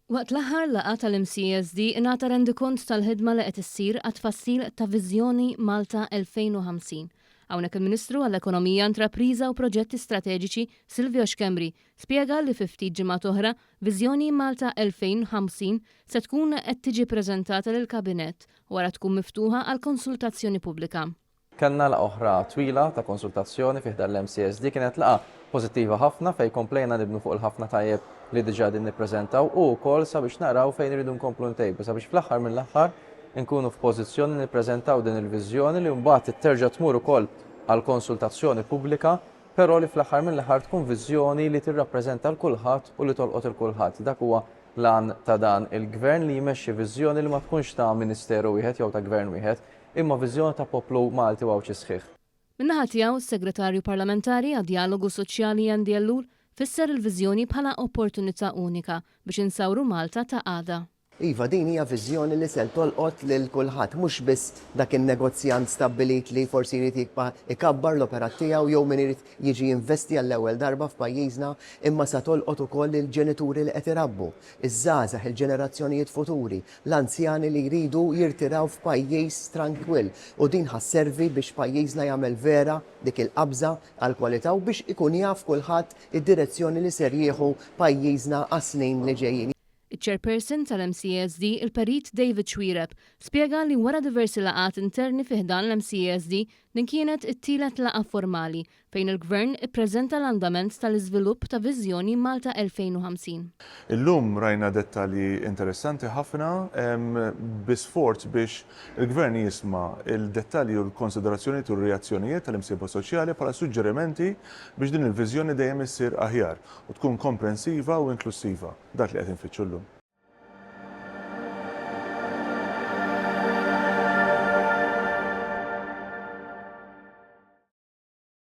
Waqt l-aħħar laqgħa tal-MCSD ingħata rendikont tal-ħidma li qed issir għat-tfassil ta' Viżjoni Malta 2050. Hawnhekk il-Ministru għall-Ekonomija, Intrapriża u Proġetti Strateġiċi Silvio Xkembri spjega li fi ftit ġimgħat oħra Viżjoni Malta 2050 se tkun qed tiġi ppreżentata lill-Kabinett wara tkun miftuħa għal konsultazzjoni pubblika. Kellna laqgħa oħra twila ta' konsultazzjoni fih dan l-MCSD kienet laqgħa pożittiva ħafna fejn komplejna nibnu fuq il-ħafna tajjeb li diġà din nippreżentaw u wkoll sabiex naraw fejn iridu nkomplu ntejbu sabiex fl-aħħar mill-aħħar inkunu f'pożizzjoni nippreżentaw din il-viżjoni li mbagħad terġa' tmur ukoll għal konsultazzjoni pubblika, però li fl-aħħar mill-aħħar tkun viżjoni li tirrappreżenta l kulħadd u li tolqot il kulħadd. Dak huwa lan ta' dan il-gvern li jmexxi viżjoni li ma tkunx ta' ministeru wieħed jew ta' gvern wieħed, imma viżjoni ta' poplu Malti wawċi sħiħ. Min-naħa tiegħu s-Segretarju Parlamentari għad-Dialogu Soċjali Jan Diellur fisser il-viżjoni bħala opportunità unika biex insawru Malta ta' għada. Iva, din hija viżjoni li se tolqot lil kulħadd, mhux biss dak in-negozjant stabbilit li forsi jrid ikabbar l-operat tiegħu jew min irid jiġi jinvesti għall-ewwel darba f'pajjiżna, imma se tolqot ukoll il-ġenituri li qed irabbu, iż-żgħażagħ, il-ġenerazzjonijiet futuri, l-anzjani li jridu jirtiraw f'pajjiż tranquill u din ħasservi biex pajjiżna jagħmel vera dik il-qabża għall kwalità u biex ikun jaf kulħadd id-direzzjoni li ser jieħu pajjiżna għas-snin li ġejjin. Il-Chairperson tal-MCSD, il-Perit David Xwireb, spjega li wara diversi laqat interni fiħdan l-MCSD din kienet it-tielet laqa formali fejn il-Gvern ippreżenta l-andament tal-iżvilupp ta' Viżjoni Malta 2050. Illum rajna dettalji interessanti ħafna bisforz biex il-Gvern jisma' il-dettalji u l-konsiderazzjonijiet u r-reazzjonijiet tal-imsieba soċjali bħala suġġerimenti biex din il-viżjoni dejjem issir aħjar u tkun komprensiva u inklusiva. Dak li qed infittxu llum.